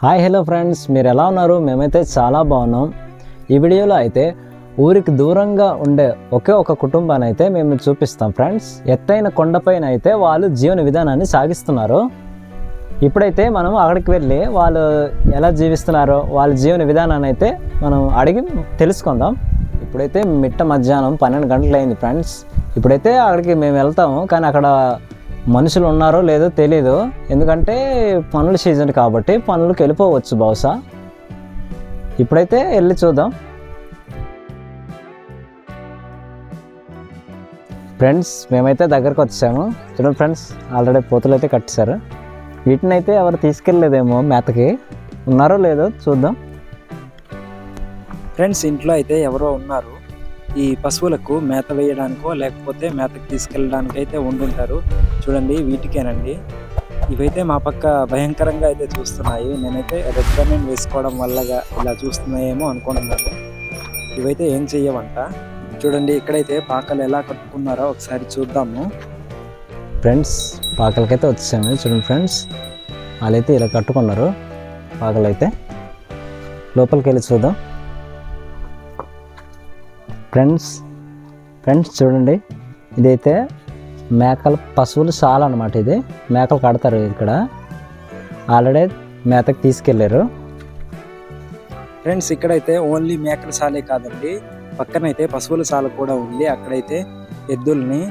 Hi hello friends, మీరు ఎలా ఉన్నారు? మేమైతే చాలా బాగున్నాం. ఈ వీడియోలో అయితే ఊరికి దూరంగా ఉండే ఒకే ఒక కుటుంబాన్ని అయితే మేము చూపిస్తాం ఫ్రెండ్స్. ఎత్తైన కొండపైన అయితే వాళ్ళు జీవన విధానాన్ని సాగిస్తున్నారు. ఇప్పుడైతే మనం అక్కడికి వెళ్ళి వాళ్ళు ఎలా జీవిస్తున్నారో వాళ్ళ జీవన విధానాన్ని అయితే మనం అడిగి తెలుసుకుందాం. ఇప్పుడైతే మిట్ట మధ్యాహ్నం 12 గంటలు అయింది ఫ్రెండ్స్. ఇప్పుడైతే అక్కడికి మేము వెళ్తాము, కానీ అక్కడ మనుషులు ఉన్నారో లేదో తెలీదు. ఎందుకంటే పనుల సీజన్ కాబట్టి పనులకు వెళ్ళిపోవచ్చు బహుశా. ఇప్పుడైతే వెళ్ళి చూద్దాం ఫ్రెండ్స్. మేమైతే దగ్గరకు వచ్చాము. చూడండి ఫ్రెండ్స్, ఆల్రెడీ పోతులు అయితే కట్టేశారు. వీటిని అయితే ఎవరు తీసుకెళ్ళలేదేమో, మేతకి ఉన్నారో లేదో చూద్దాం ఫ్రెండ్స్. ఇంట్లో అయితే ఎవరో ఉన్నారు. ఈ పశువులకు మేత వేయడానికో లేకపోతే మేతకు తీసుకెళ్ళడానికి అయితే ఉండుంటారు. చూడండి, వీటికేనండి. ఇవైతే మా పక్క భయంకరంగా అయితే చూస్తున్నాయి. నేనైతే రెడ్ బనీన్ వేసుకోవడం వల్లగా ఇలా చూస్తున్నాయేమో అనుకుంటున్నాను. ఇవైతే ఏం చెయ్యవంట. చూడండి, ఇక్కడైతే పాకలు ఎలా కట్టుకున్నారో ఒకసారి చూద్దాము ఫ్రెండ్స్. పాకలకైతే వచ్చాము. చూడండి ఫ్రెండ్స్, వాళ్ళైతే ఇలా కట్టుకున్నారు పాకలైతే. లోపలికి వెళ్ళి చూద్దాం ఫ్రెండ్స్. చూడండి, ఇదైతే మేకల పశువులు చాలా అన్నమాట. ఇది మేకలు కడతారు ఇక్కడ. ఆల్రెడీ మేతకు తీసుకెళ్ళారు ఫ్రెండ్స్. ఇక్కడైతే ఓన్లీ మేకల సాలే కాదండి, పక్కనైతే పశువుల సాల కూడా ఉంది. అక్కడైతే ఎద్దుల్ని,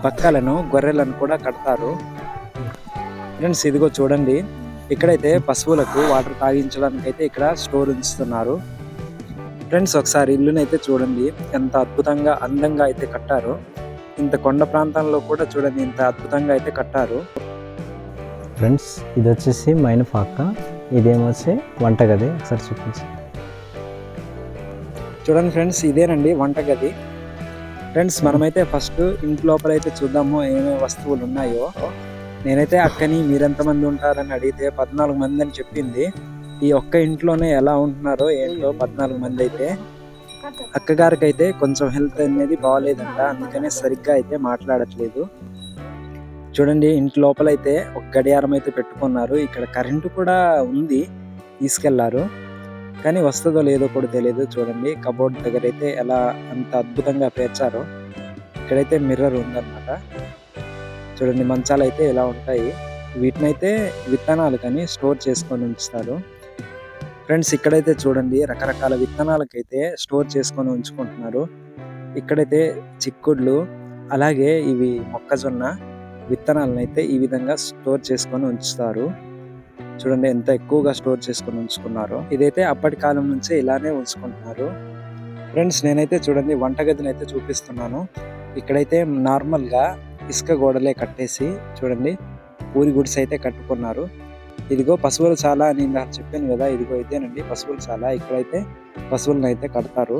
బక్కలను, గొర్రెలను కూడా కడతారు ఫ్రెండ్స్. ఇదిగో చూడండి, ఇక్కడైతే పశువులకు వాటర్ తాగించడానికి అయితే ఇక్కడ స్టోర్ ఉంచుతున్నారు ఫ్రెండ్స్. ఒకసారి ఇల్లునైతే చూడండి, ఎంత అద్భుతంగా అందంగా అయితే కట్టారు. ఇంత కొండ ప్రాంతంలో కూడా చూడండి ఇంత అద్భుతంగా అయితే కట్టారు ఫ్రెండ్స్. ఇది వచ్చేసి మైన పాక, ఇదేమొచ్చి వంటగది. ఒకసారి చూపించి చూడండి ఫ్రెండ్స్, ఇదేనండి వంటగది ఫ్రెండ్స్. మనమైతే ఫస్ట్ ఇంటి లోపల అయితే చూద్దాము ఏమేమి వస్తువులు ఉన్నాయో. నేనైతే అక్కని మీరెంతమంది ఉంటారని అడిగితే 14 మంది అని చెప్పింది. ఈ ఒక్క ఇంట్లోనే ఎలా ఉంటున్నారో ఏంటో 14 మంది అయితే. అక్కగారికి అయితే కొంచెం హెల్త్ అనేది బాగాలేదంట, అందుకనే సరిగ్గా అయితే మాట్లాడట్లేదు. చూడండి, ఇంటి లోపల అయితే ఒక గడియారం అయితే పెట్టుకున్నారు. ఇక్కడ కరెంటు కూడా ఉంది, తీసుకెళ్లారు. కానీ వస్తుందో లేదో కూడా తెలియదు. చూడండి, కబోర్డ్ దగ్గర అయితే ఎలా అంత అద్భుతంగా పేర్చారో. ఇక్కడైతే మిర్రర్ ఉందన్నమాట. చూడండి, మంచాలు అయితే ఇలా ఉంటాయి. వీటినైతే విత్తనాలు కానీ స్టోర్ చేసుకొని ఉంచుతారు ఫ్రెండ్స్. ఇక్కడైతే చూడండి, రకరకాల విత్తనాలకైతే స్టోర్ చేసుకొని ఉంచుకుంటున్నారు. ఇక్కడైతే చిక్కుళ్ళు, అలాగే ఇవి మొక్కజొన్న విత్తనాలను అయితే ఈ విధంగా స్టోర్ చేసుకొని ఉంచుతారు. చూడండి ఎంత ఎక్కువగా స్టోర్ చేసుకొని ఉంచుకున్నారో. ఇదైతే అప్పటి కాలం నుంచే ఇలానే ఉంచుకుంటున్నారు ఫ్రెండ్స్. నేనైతే చూడండి వంటగదిని అయితే చూపిస్తున్నాను. ఇక్కడైతే నార్మల్గా ఇసుక గోడలే కట్టేసి చూడండి పూరి గుడిసె అయితే కట్టుకున్నారు. ఇదిగో పశువుల చాలా అని నాకు చెప్పాను కదా, ఇదిగో ఇదేనండి పశువుల చాలా. ఇక్కడైతే పశువులను అయితే కడతారు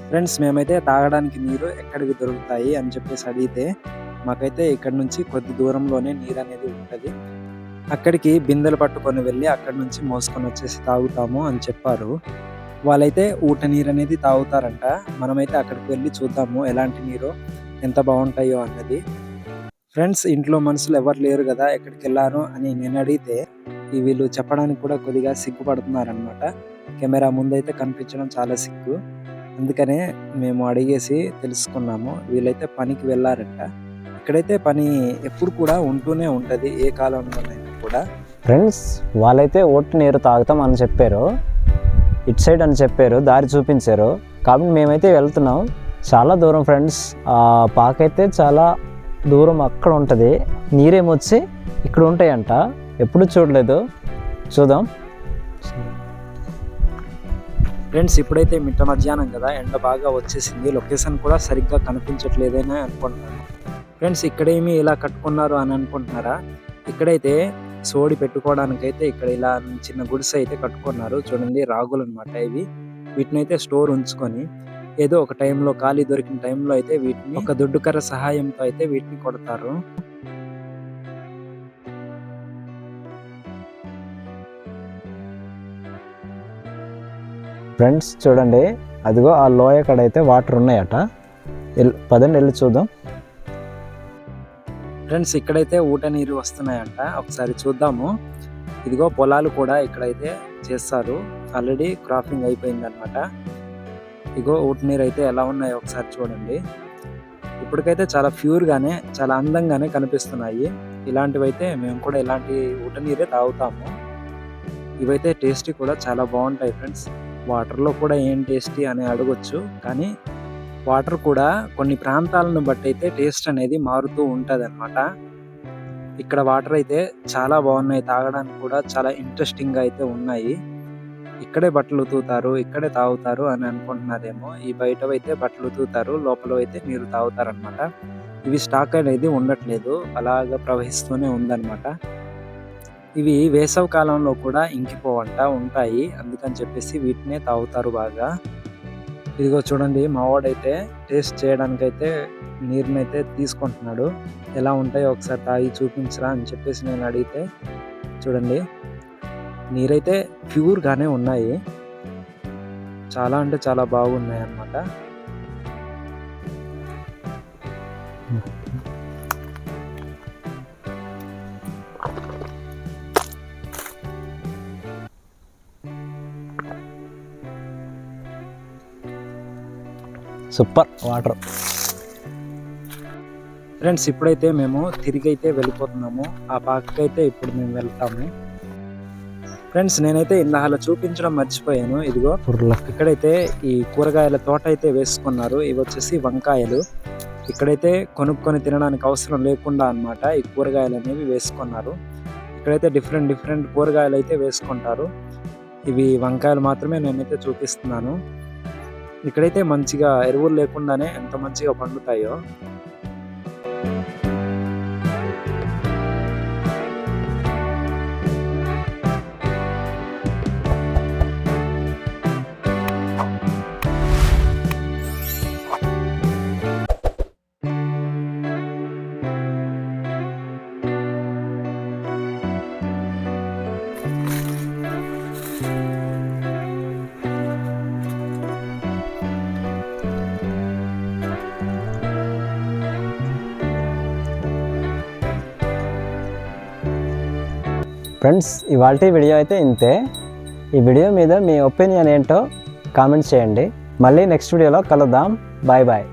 ఫ్రెండ్స్. మేమైతే తాగడానికి నీరు ఎక్కడికి దొరుకుతాయి అని చెప్పేసి అడిగితే మాకైతే ఇక్కడ నుంచి కొద్ది దూరంలోనే నీరు అనేది ఉంటుంది. అక్కడికి బిందెలు పట్టుకొని వెళ్ళి అక్కడి నుంచి మోసుకొని వచ్చేసి తాగుతాము అని చెప్పారు. వాళ్ళైతే ఊట నీరు అనేది తాగుతారంట. మనమైతే అక్కడికి వెళ్ళి చూద్దాము ఎలాంటి నీరు, ఎంత బాగుంటాయో అన్నది ఫ్రెండ్స్. ఇంట్లో మనుషులు ఎవరు లేరు కదా, ఎక్కడికి వెళ్ళారు అని నేను అడిగితే వీళ్ళు చెప్పడానికి కూడా కొద్దిగా సిగ్గుపడుతున్నారనమాట. కెమెరా ముందైతే కనిపించడం చాలా సిగ్గు, అందుకనే మేము అడిగేసి తెలుసుకున్నాము. వీళ్ళైతే పనికి వెళ్ళారంట. ఇక్కడైతే పని ఎప్పుడు కూడా ఉంటూనే ఉంటుంది, ఏ కాలంలోనైనా కూడా ఫ్రెండ్స్. వాళ్ళైతే ఓటు నీరు తాగుతాం అని చెప్పారు, ఇటు సైడ్ అని చెప్పారు, దారి చూపించారు. కాబట్టి మేమైతే వెళ్తున్నాం. చాలా దూరం ఫ్రెండ్స్. ఆ పాకైతే చాలా దూరం అక్కడ ఉంటుంది. నీరేమొచ్చి ఇక్కడ ఉంటాయంట, ఎప్పుడు చూడలేదు. చూద్దాం ఫ్రెండ్స్. ఇప్పుడైతే మిట్ట మధ్యాహ్నం కదా, ఎండ బాగా వచ్చేసింది. లొకేషన్ కూడా సరిగ్గా కనిపించట్లేదని అనుకుంటున్నాను ఫ్రెండ్స్. ఇక్కడేమి ఇలా కట్టుకున్నారు అని అనుకుంటున్నారా? ఇక్కడైతే సోడి పెట్టుకోవడానికైతే ఇక్కడ ఇలా చిన్న గుడిసె అయితే కట్టుకున్నారు. చూడండి, రాగులు అనమాట ఇవి. వీటినైతే స్టోర్ ఉంచుకొని ఏదో ఒక టైంలో ఖాళీ దొరికిన టైంలో అయితే వీటిని ఒక దొడ్డుకర్ర సహాయంతో అయితే వీటిని కొడతారు ఫ్రెండ్స్. చూడండి, అదిగో ఆ లోయ కాడ అయితే వాటర్ ఉన్నాయట. పదండి వెళ్ళి చూద్దాం ఫ్రెండ్స్. ఇక్కడైతే ఊట నీరు వస్తున్నాయంట, ఒకసారి చూద్దాము. ఇదిగో పొలాలు కూడా ఇక్కడైతే చేస్తారు. ఆల్రెడీ క్రాపింగ్ అయిపోయింది అనమాట. ఇగో ఊటి నీరు అయితే ఎలా ఉన్నాయో ఒకసారి చూడండి. ఇప్పటికైతే చాలా ప్యూర్గానే చాలా అందంగానే కనిపిస్తున్నాయి. ఇలాంటివైతే మేము కూడా ఇలాంటి ఊట నీరే తాగుతాము. ఇవైతే టేస్టీ కూడా చాలా బాగుంటాయి ఫ్రెండ్స్. వాటర్లో కూడా ఏం టేస్టీ అని అడగొచ్చు, కానీ వాటర్ కూడా కొన్ని ప్రాంతాలను బట్టి అయితే టేస్ట్ అనేది మారుతూ ఉంటుంది అనమాట. ఇక్కడ వాటర్ అయితే చాలా బాగున్నాయి, తాగడానికి కూడా చాలా ఇంట్రెస్టింగ్ గా అయితే ఉన్నాయి. ఇక్కడే బట్టలు ఉతుకుతారు, ఇక్కడే తాగుతారు అని అనుకుంటున్నారేమో. ఈ బయటవైతే బట్టలు ఉతుకుతారు, లోపల అయితే నీరు తాగుతారనమాట. ఇవి స్టాక్ అనేది ఉండట్లేదు, అలాగా ప్రవహిస్తూనే ఉందన్నమాట. ఇవి వేసవి కాలంలో కూడా ఇంకిపోవంట, ఉంటాయి. అందుకని చెప్పేసి వీటినే తాగుతారు బాగా. ఇదిగో చూడండి, మా వాడైతే టేస్ట్ చేయడానికైతే నీరునైతే తీసుకుంటున్నాడు. ఎలా ఉంటాయో ఒకసారి తాగి చూపించరా అని చెప్పేసి నేను అడిగితే, చూడండి నీరైతే ప్యూర్గానే ఉన్నాయి. చాలా అంటే చాలా బాగున్నాయి అన్నమాట. Super water. ఫ్రెండ్స్, ఇప్పుడైతే మేము తిరిగి అయితే వెళ్ళిపోతున్నాము. ఆ పాకకైతే ఇప్పుడు మేము వెళ్తాము. ఫ్రెండ్స్, నేనైతే ఇందాక చూపించడం మర్చిపోయాను. ఇదిగో ఇక్కడైతే ఈ కూరగాయల తోట అయితే వేసుకున్నారు. ఇవి వచ్చేసి వంకాయలు. ఇక్కడైతే కొనుక్కొని తినడానికి అవసరం లేకుండా అన్నమాట ఈ కూరగాయలు అనేవి వేసుకున్నారు. ఇక్కడైతే డిఫరెంట్ కూరగాయలు అయితే వేసుకుంటారు. ఇవి వంకాయలు మాత్రమే నేనైతే చూపిస్తున్నాను. ఇక్కడైతే మంచిగా ఎరువులు లేకుండానే ఎంత మంచిగా పండుతాయో. ఫ్రెండ్స్, ఇవాల్టి వీడియో అయితే ఇంతే. ఈ వీడియో మీద మీ ఒపీనియన్ ఏంటో కామెంట్ చేయండి. మళ్ళీ నెక్స్ట్ వీడియోలో కలుద్దాం. Bye bye.